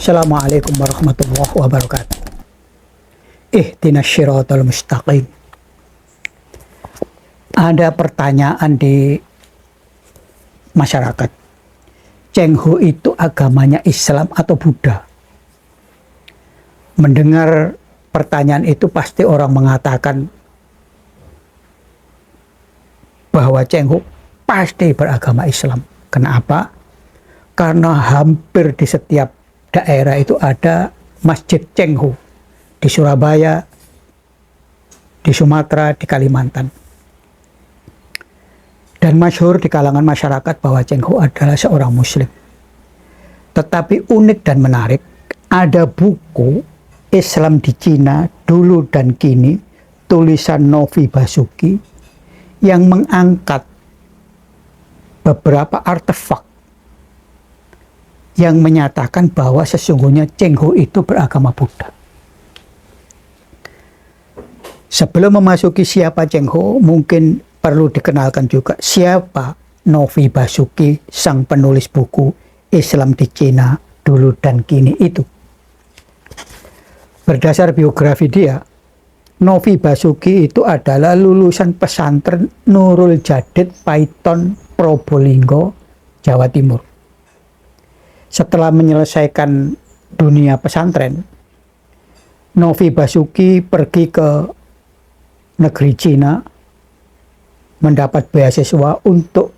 Assalamualaikum warahmatullahi wabarakatuh. Ihdinas syiratal mustaqim. Ada pertanyaan di masyarakat. Cheng Ho itu agamanya Islam atau Buddha? Mendengar pertanyaan itu pasti orang mengatakan bahwa Cheng Ho pasti beragama Islam. Kenapa? Karena hampir di setiap daerah itu ada Masjid Cheng Ho. Di Surabaya, di Sumatera, di Kalimantan. Dan masyhur di kalangan masyarakat bahwa Cheng Ho adalah seorang Muslim. Tetapi unik dan menarik, ada buku Islam di Cina dulu dan kini, tulisan Novi Basuki, yang mengangkat beberapa artefak yang menyatakan bahwa sesungguhnya Cheng Ho itu beragama Buddha. Sebelum memasuki siapa Cheng Ho, mungkin perlu dikenalkan juga siapa Novi Basuki, sang penulis buku Islam di Cina dulu dan kini itu. Berdasar biografi dia, Novi Basuki itu adalah lulusan pesantren Nurul Jadid Paiton, Probolinggo, Jawa Timur. Setelah menyelesaikan dunia pesantren, Novi Basuki pergi ke negeri Cina mendapat beasiswa untuk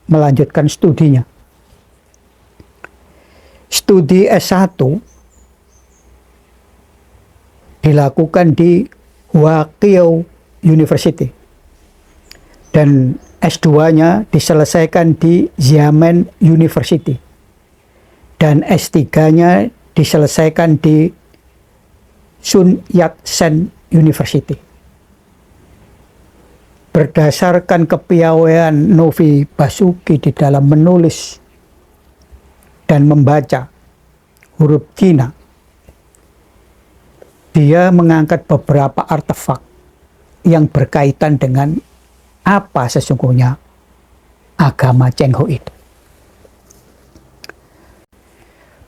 melanjutkan studinya. Studi S1 dilakukan di Huaqiao University dan S2-nya diselesaikan di Xiamen University dan S3-nya diselesaikan di Sun Yat-sen University. Berdasarkan kepiawaian Novi Basuki di dalam menulis dan membaca huruf Cina, dia mengangkat beberapa artefak yang berkaitan dengan apa sesungguhnya agama Cheng Ho itu.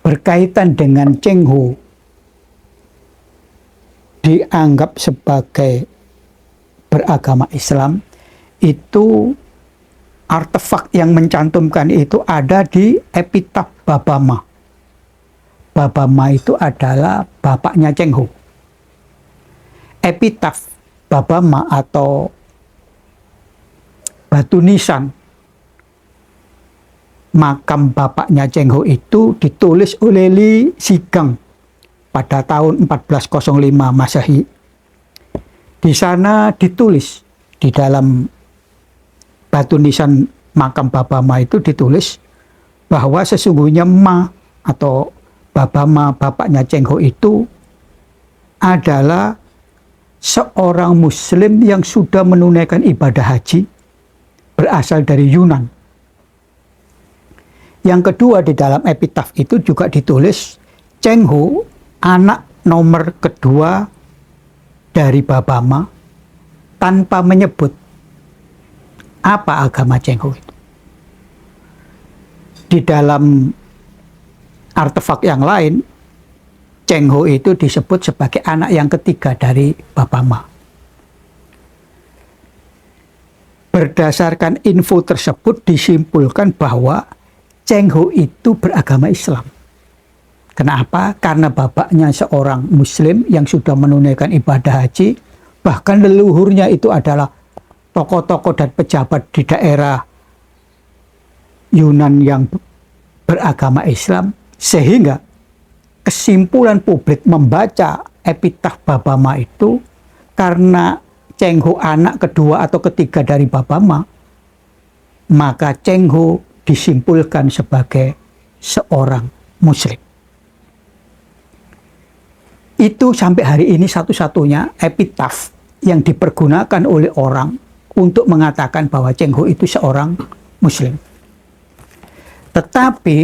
Berkaitan dengan Cheng Ho dianggap sebagai beragama Islam, itu artefak yang mencantumkan itu ada di epitaf Baba Ma. Baba Ma itu adalah bapaknya Cheng Ho. Epitaf Baba Ma atau batu nisan makam bapaknya Cheng Ho itu ditulis oleh Li Shigang pada tahun 1405 Masehi. Di sana ditulis, di dalam batu nisan makam Baba Ma itu ditulis bahwa sesungguhnya Ma atau Baba Ma, bapaknya Cheng Ho itu adalah seorang Muslim yang sudah menunaikan ibadah haji berasal dari Yunan. Yang kedua, di dalam epitaf itu juga ditulis Cheng Ho anak nomor kedua dari Baba Ma, tanpa menyebut apa agama Cheng Ho itu. Di dalam artefak yang lain, Cheng Ho itu disebut sebagai anak yang ketiga dari Baba Ma. Berdasarkan info tersebut disimpulkan bahwa Cheng Ho itu beragama Islam. Kenapa? Karena bapaknya seorang Muslim yang sudah menunaikan ibadah haji, bahkan leluhurnya itu adalah tokoh-tokoh dan pejabat di daerah Yunan yang beragama Islam, sehingga kesimpulan publik membaca epitaf Baba Ma itu, karena Cheng Ho anak kedua atau ketiga dari Baba Ma, maka Cheng Ho disimpulkan sebagai seorang Muslim. Itu sampai hari ini satu-satunya epitaf yang dipergunakan oleh orang untuk mengatakan bahwa Cheng Ho itu seorang Muslim. Tetapi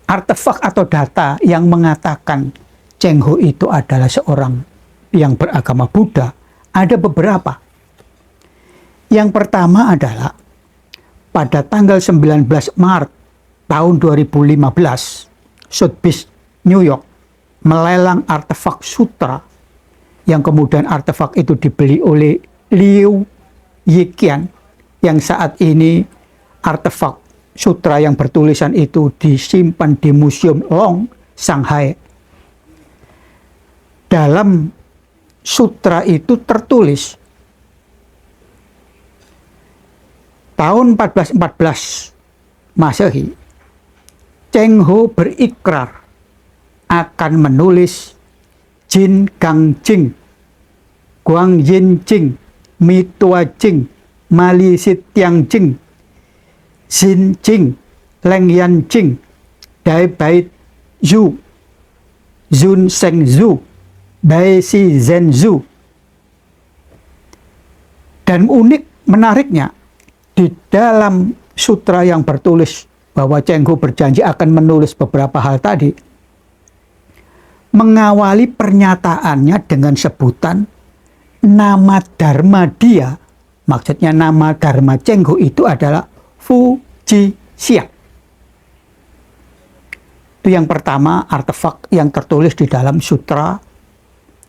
artefak atau data yang mengatakan Cheng Ho itu adalah seorang yang beragama Buddha ada beberapa. Yang pertama adalah pada tanggal 19 Maret tahun 2015, Sotheby's New York melelang artefak sutra, yang kemudian artefak itu dibeli oleh Liu Yiqian, yang saat ini artefak sutra yang bertulisan itu disimpan di Museum Long, Shanghai. Dalam sutra itu tertulis tahun 1414 Masehi, Cheng Ho berikrar akan menulis Jin Gang Jing, Guang Yin Jing, Mi Tua Jing, Mali Sitiang Jing, Xin Jing, Leng Yan Jing, Dai Bai Zhu, Zun Sheng Zhu, Bai Si Zhen Zhu. Dan unik menariknya, di dalam sutra yang bertulis bahwa Cheng Ho berjanji akan menulis beberapa hal tadi, mengawali pernyataannya dengan sebutan nama dharma dia, maksudnya nama dharma Cheng Ho itu adalah Fu Ji Xiang. Itu yang pertama, artefak yang tertulis di dalam sutra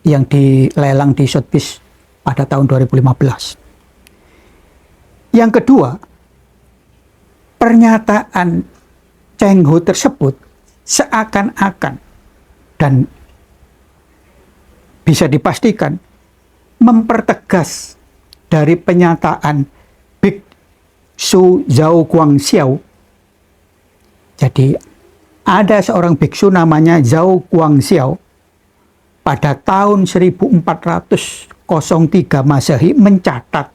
yang dilelang di Sotheby's pada tahun 2015. Yang kedua, pernyataan Cheng Ho tersebut seakan-akan dan bisa dipastikan mempertegas dari pernyataan Biksu Zhao Guangxiao. Jadi ada seorang biksu namanya Zhao Guangxiao pada tahun 1403 Masehi mencatat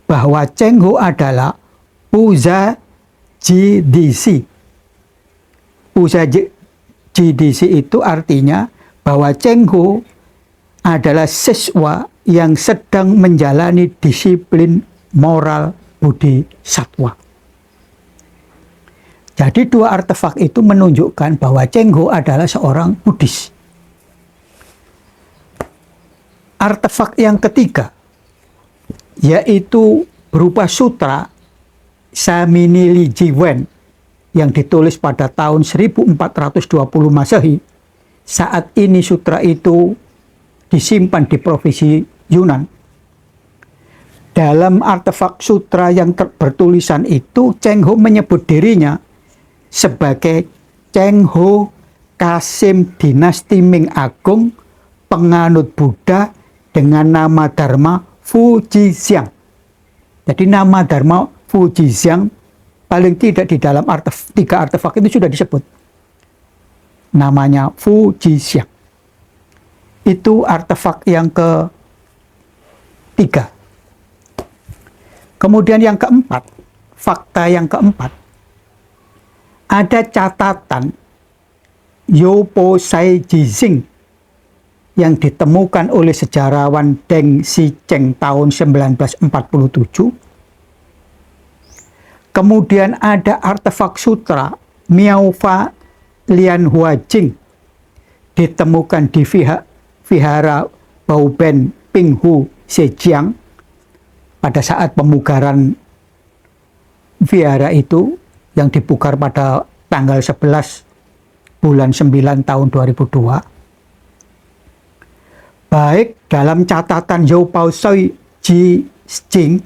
bahwa Cheng Ho adalah Puja GDC. Puja GDC itu artinya bahwa Cheng Ho adalah siswa yang sedang menjalani disiplin moral budi satwa. Jadi dua artefak itu menunjukkan bahwa Cheng Ho adalah seorang Buddhis. Artefak yang ketiga yaitu berupa sutra Samini Li Jiwen yang ditulis pada tahun 1420 Masehi. Saat ini sutra itu disimpan di provinsi Yunnan. Dalam artefak sutra yang bertulisan itu, Cheng Ho menyebut dirinya sebagai Cheng Ho Kasim dinasti Ming Agung, penganut Buddha dengan nama dharma Fu Ji Xiang. Jadi nama dharma Fu Ji Xiang paling tidak di dalam tiga artefak itu sudah disebut. Namanya Fu Ji Xiang. Itu artefak yang ketiga. Kemudian yang keempat, fakta yang keempat, ada catatan Yopo Sai Jizing yang ditemukan oleh sejarawan Deng Xicheng tahun 1947. Kemudian ada artefak sutra Miao Fa Lian Hua Jing ditemukan di Vihara Baoben Pinghu Zhejiang pada saat pemugaran vihara itu yang dipugar pada tanggal 11 bulan 9 tahun 2002. Baik dalam catatan Zhou Pao Shui Ji Jing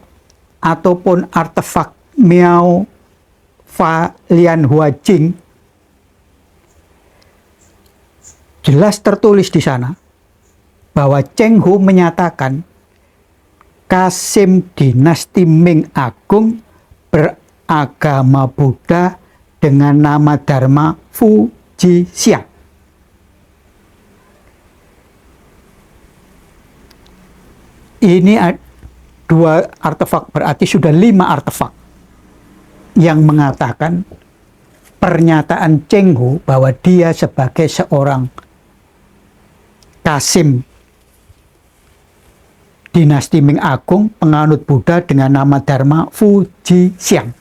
ataupun artefak Miao Fa Lian Hua Jing, jelas tertulis di sana bahwa Cheng Ho menyatakan Kasim dinasti Ming Agung beragama Buddha dengan nama dharma Fu Ji Xiang. Ini dua artefak, berarti sudah 5 artefak yang mengatakan pernyataan Cheng Ho bahwa dia sebagai seorang Kasim dinasti Ming Agung, penganut Buddha dengan nama dharma Fu Ji Xiang.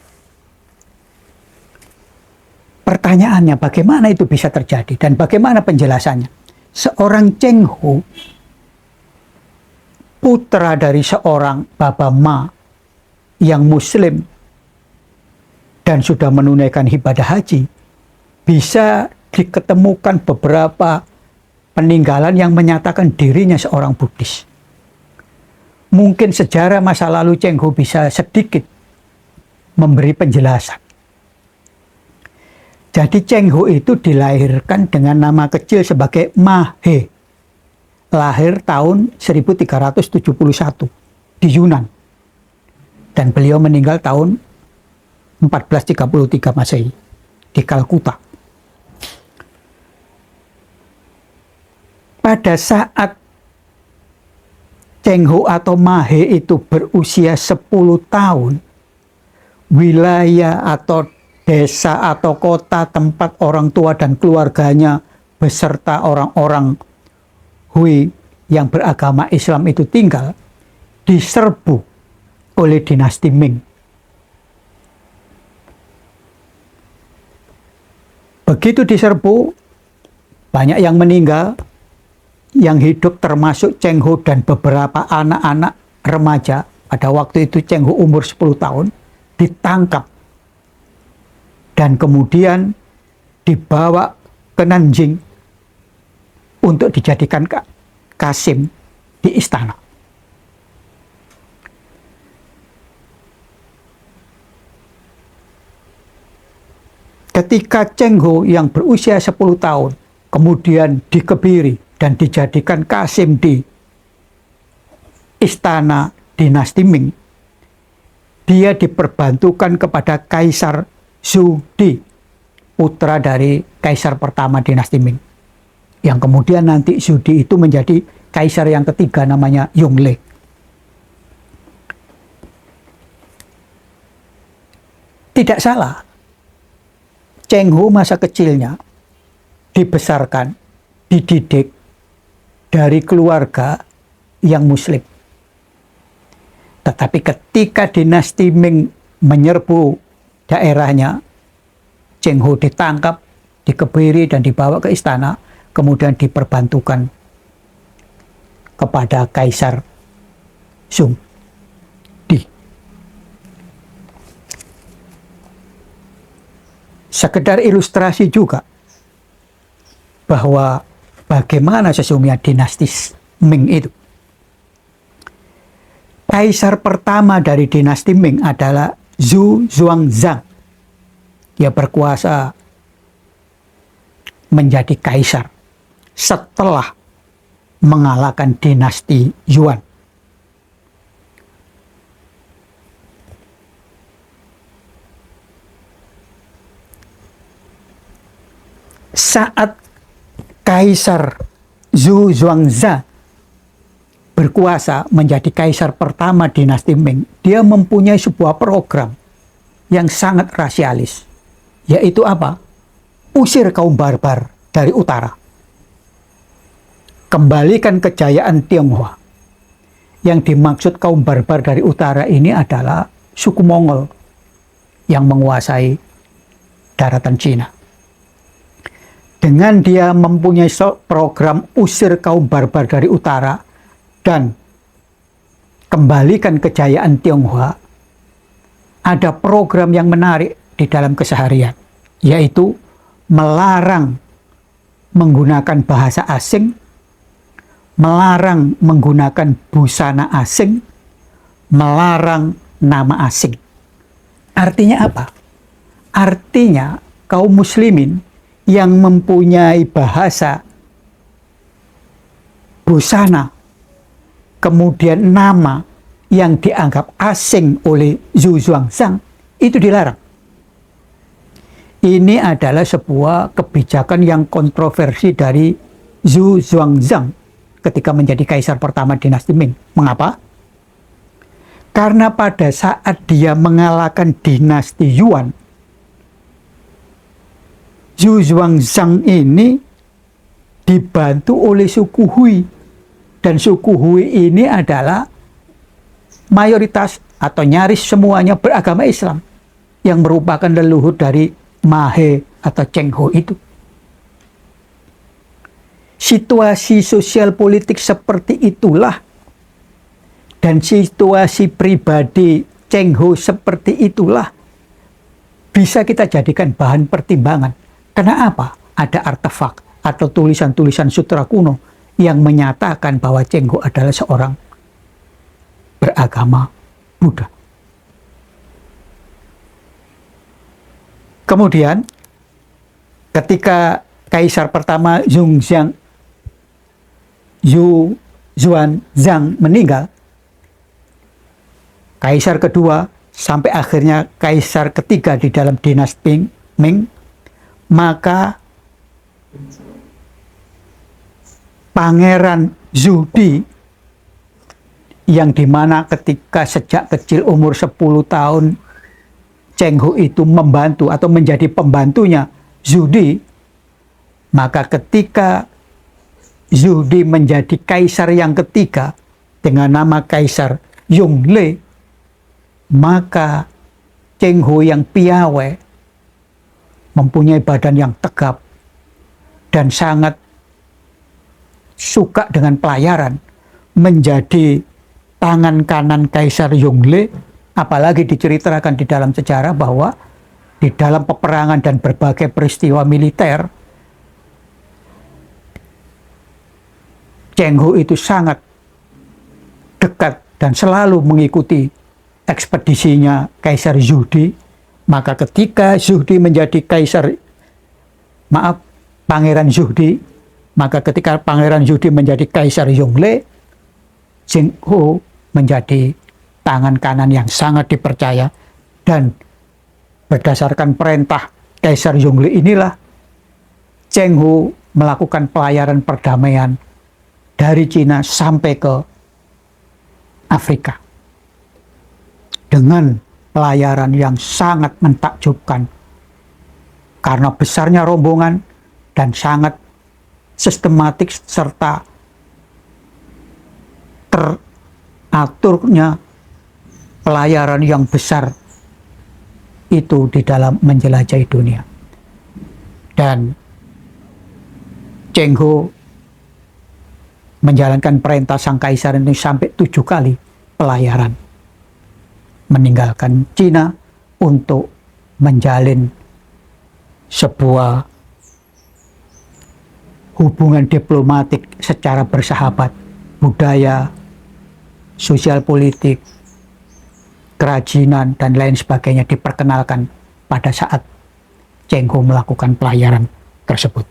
Pertanyaannya, bagaimana itu bisa terjadi dan bagaimana penjelasannya? Seorang Cheng Ho, putra dari seorang Baba Ma yang Muslim dan sudah menunaikan ibadah haji, bisa diketemukan beberapa peninggalan yang menyatakan dirinya seorang Buddhis. Mungkin sejarah masa lalu Cheng Ho bisa sedikit memberi penjelasan. Jadi Cheng Ho itu dilahirkan dengan nama kecil sebagai Ma He. Lahir tahun 1371 di Yunan. Dan beliau meninggal tahun 1433 Masehi di Kalkuta. Pada saat Cheng Ho atau Ma He itu berusia 10 tahun, wilayah atau desa atau kota tempat orang tua dan keluarganya beserta orang-orang Hui yang beragama Islam itu tinggal, diserbu oleh dinasti Ming. Begitu diserbu, banyak yang meninggal, yang hidup termasuk Cheng Ho dan beberapa anak-anak remaja. Pada waktu itu Cheng Ho umur 10 tahun, ditangkap dan kemudian dibawa ke Nanjing untuk dijadikan kasim di istana. Ketika Cheng Ho yang berusia 10 tahun kemudian dikebiri dan dijadikan kasim di istana dinasti Ming, dia diperbantukan kepada Kaisar Zhu Di, putra dari kaisar pertama dinasti Ming, yang kemudian nanti Zhu Di itu menjadi kaisar yang ketiga, namanya Yongle. Tidak salah, Cheng Ho masa kecilnya dibesarkan, dididik dari keluarga yang Muslim. Tetapi ketika dinasti Ming menyerbu daerahnya, Cheng Ho ditangkap, dikebiri dan dibawa ke istana, kemudian diperbantukan kepada Kaisar Zhu Di. Sekedar ilustrasi juga bahwa bagaimana sesungguhnya dinasti Ming itu. Kaisar pertama dari dinasti Ming adalah Zhu Xuanzang. Dia berkuasa menjadi kaisar setelah mengalahkan dinasti Yuan. Saat Kaisar Zhu Xuanzang berkuasa menjadi kaisar pertama dinasti Ming, dia mempunyai sebuah program yang sangat rasialis, yaitu apa? Usir kaum barbar dari utara. Kembalikan kejayaan Tionghoa. Yang dimaksud kaum barbar dari utara ini adalah suku Mongol yang menguasai daratan Cina. Dengan dia mempunyai program usir kaum barbar dari utara dan kembalikan kejayaan Tionghoa, ada program yang menarik di dalam keseharian, yaitu melarang menggunakan bahasa asing, melarang menggunakan busana asing, melarang nama asing. Artinya apa? Artinya kaum muslimin yang mempunyai bahasa, busana, kemudian nama yang dianggap asing oleh Zhu Xuanzang itu dilarang. Ini adalah sebuah kebijakan yang kontroversi dari Zhu Xuanzang ketika menjadi kaisar pertama dinasti Ming. Mengapa? Karena pada saat dia mengalahkan dinasti Yuan, Zhu Xuanzang ini dibantu oleh suku Hui, dan suku Hui ini adalah mayoritas atau nyaris semuanya beragama Islam yang merupakan leluhur dari Ma He atau Cheng Ho itu. Situasi sosial politik seperti itulah dan situasi pribadi Cheng Ho seperti itulah bisa kita jadikan bahan pertimbangan. Karena apa? ada artefak atau tulisan-tulisan sutra kuno yang menyatakan bahwa Cheng Ho adalah seorang beragama Buddha. Kemudian ketika Kaisar pertama Xuanzang meninggal, Kaisar kedua sampai akhirnya Kaisar ketiga di dalam dinasti Ming, maka Pangeran Zhuge, yang dimana ketika sejak kecil umur 10 tahun Cheng Ho itu membantu atau menjadi pembantunya Zhuge, maka ketika Zhuge menjadi kaisar yang ketiga dengan nama Kaisar Yongle, maka Cheng Ho yang piawai, mempunyai badan yang tegap dan sangat suka dengan pelayaran, menjadi tangan kanan Kaisar Yongle. Apalagi diceritakan di dalam sejarah bahwa di dalam peperangan dan berbagai peristiwa militer, Cheng Ho itu sangat dekat dan selalu mengikuti ekspedisinya Kaisar Zhuge. Maka ketika Zhuge menjadi Pangeran Zhuge, maka ketika Pangeran Zhuge menjadi Kaisar Yongle, Cheng Ho menjadi tangan kanan yang sangat dipercaya, dan berdasarkan perintah Kaisar Yongle inilah Cheng Ho melakukan pelayaran perdamaian dari Cina sampai ke Afrika dengan pelayaran yang sangat mentakjubkan karena besarnya rombongan dan sangat sistematik serta teraturnya pelayaran yang besar itu di dalam menjelajahi dunia. Dan Cheng Ho menjalankan perintah sang kaisar ini sampai 7 kali pelayaran, meninggalkan Cina untuk menjalin sebuah hubungan diplomatik secara bersahabat, budaya, sosial politik, kerajinan, dan lain sebagainya diperkenalkan pada saat Cheng Ho melakukan pelayaran tersebut.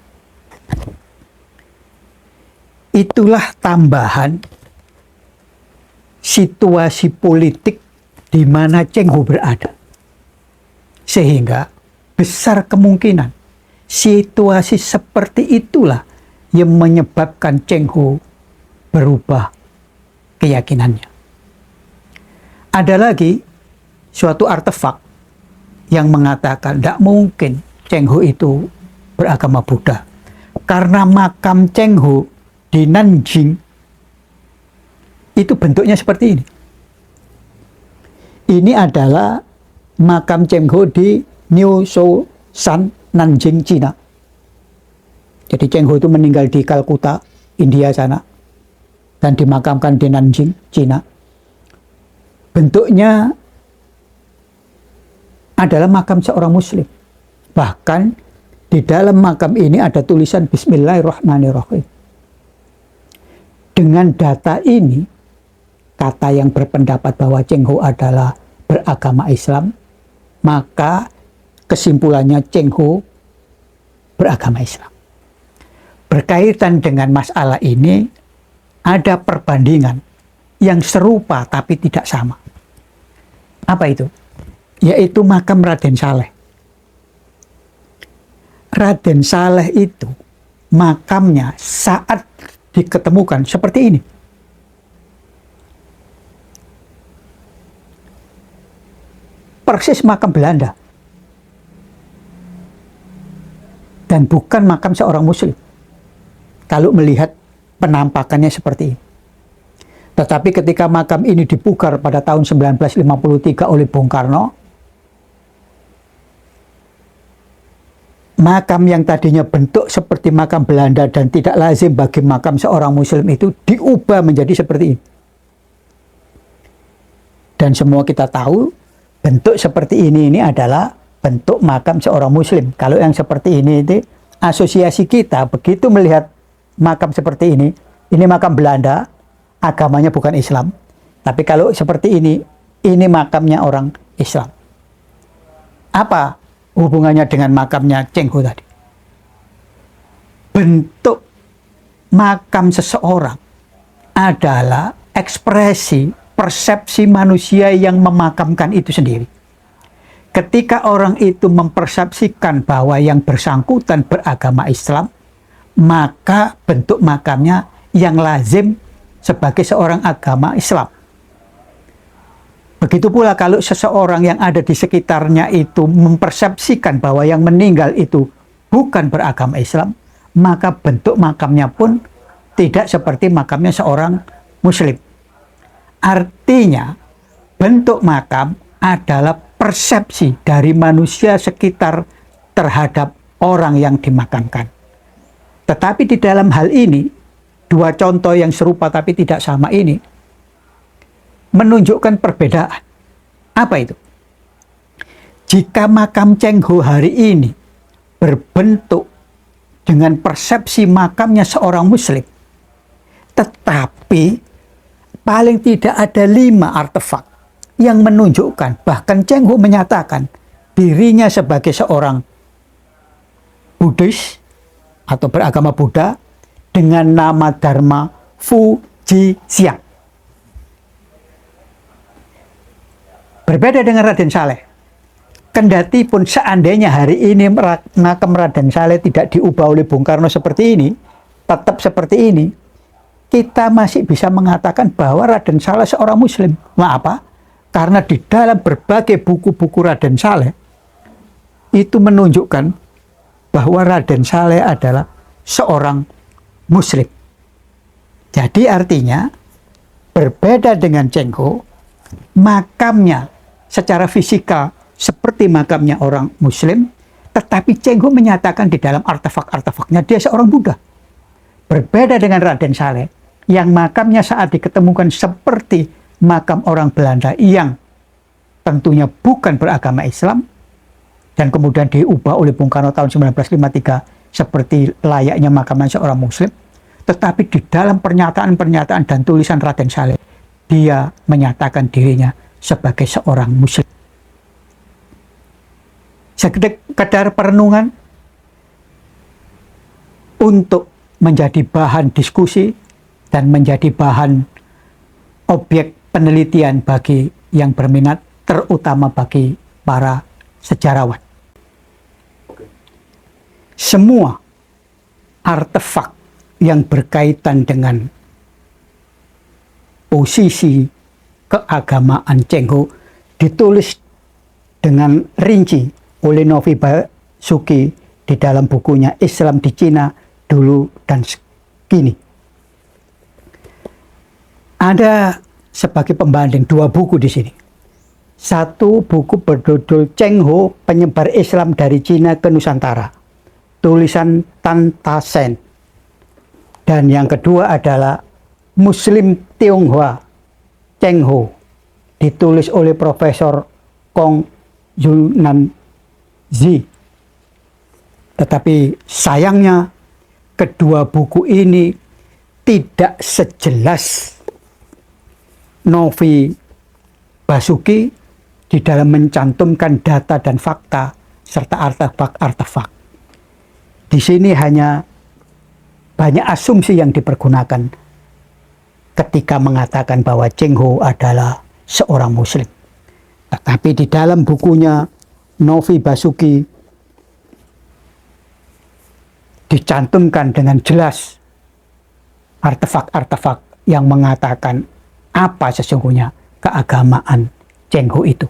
Itulah tambahan situasi politik di mana Cheng Ho berada. Sehingga besar kemungkinan situasi seperti itulah yang menyebabkan Cheng Ho berubah keyakinannya. Ada lagi suatu artefak yang mengatakan tidak mungkin Cheng Ho itu beragama Buddha, karena makam Cheng Ho di Nanjing itu bentuknya seperti ini. Ini adalah makam Cheng Ho di New Shan, Nanjing, Cina. Jadi Cheng Ho itu meninggal di Kalkuta, India sana, dan dimakamkan di Nanjing, Cina. Bentuknya adalah makam seorang muslim. Bahkan di dalam makam ini ada tulisan Bismillahirrahmanirrahim. Dengan data ini, kata yang berpendapat bahwa Cheng Ho adalah beragama Islam, maka kesimpulannya Cheng Ho beragama Islam. Berkaitan dengan masalah ini, ada perbandingan yang serupa tapi tidak sama. Apa itu? Yaitu makam Raden Saleh. Raden Saleh itu makamnya saat diketemukan seperti ini. Persis makam Belanda. Dan bukan makam seorang muslim. Kalau melihat penampakannya seperti ini. Tetapi ketika makam ini dibongkar pada tahun 1953 oleh Bung Karno, makam yang tadinya bentuk seperti makam Belanda dan tidak lazim bagi makam seorang muslim itu diubah menjadi seperti ini. Dan semua kita tahu bentuk seperti ini adalah bentuk makam seorang muslim. Kalau yang seperti ini itu asosiasi kita begitu melihat makam seperti ini makam Belanda, agamanya bukan Islam. Tapi kalau seperti ini makamnya orang Islam. Apa hubungannya dengan makamnya Cheng Ho tadi? Bentuk makam seseorang adalah ekspresi persepsi manusia yang memakamkan itu sendiri. Ketika orang itu mempersepsikan bahwa yang bersangkutan beragama Islam, maka bentuk makamnya yang lazim sebagai seorang agama Islam. Begitu pula kalau seseorang yang ada di sekitarnya itu mempersepsikan bahwa yang meninggal itu bukan beragama Islam, maka bentuk makamnya pun tidak seperti makamnya seorang Muslim. Artinya, bentuk makam adalah persepsi dari manusia sekitar terhadap orang yang dimakamkan. Tetapi di dalam hal ini, dua contoh yang serupa tapi tidak sama ini menunjukkan perbedaan. Apa itu? Jika makam Cheng Ho hari ini berbentuk dengan persepsi makamnya seorang Muslim, tetapi paling tidak ada 5 artefak yang menunjukkan, bahkan Cheng Ho menyatakan dirinya sebagai seorang Buddhis atau beragama Buddha dengan nama Dharma Fuji Xiang. Berbeda dengan Raden Saleh. Kendati pun seandainya hari ini makam Raden Saleh tidak diubah oleh Bung Karno seperti ini, tetap seperti ini, kita masih bisa mengatakan bahwa Raden Saleh seorang Muslim. Mengapa? Karena di dalam berbagai buku-buku Raden Saleh itu menunjukkan bahwa Raden Saleh adalah seorang Muslim. Jadi artinya berbeda dengan Cheng Ho, makamnya secara fisikal seperti makamnya orang Muslim, tetapi Cheng Ho menyatakan di dalam artefak-artefaknya dia seorang Buddha. Berbeda dengan Raden Saleh yang makamnya saat diketemukan seperti makam orang Belanda yang tentunya bukan beragama Islam dan kemudian diubah oleh Bung Karno tahun 1953 seperti layaknya makamnya seorang Muslim. Tetapi di dalam pernyataan-pernyataan dan tulisan Raden Saleh, dia menyatakan dirinya sebagai seorang Muslim. Sekedar perenungan untuk menjadi bahan diskusi dan menjadi bahan objek penelitian bagi yang berminat, terutama bagi para sejarawan. Semua artefak yang berkaitan dengan posisi keagamaan Cheng Ho ditulis dengan rinci oleh Novi Basuki di dalam bukunya Islam di Cina Dulu dan Kini. Ada sebagai pembanding 2 buku di sini. Satu buku berjudul Cheng Ho, Penyebar Islam dari Cina ke Nusantara, tulisan Tan Ta Sen. Dan yang kedua adalah Muslim Tionghoa Cheng Ho, ditulis oleh Profesor Kong Yunan Zi. Tetapi sayangnya kedua buku ini tidak sejelas Novi Basuki di dalam mencantumkan data dan fakta serta artefak-artefak. Di sini hanya banyak asumsi yang dipergunakan ketika mengatakan bahwa Cheng Ho adalah seorang Muslim. Tetapi di dalam bukunya Novi Basuki dicantumkan dengan jelas artefak-artefak yang mengatakan apa sesungguhnya keagamaan Cheng Ho itu.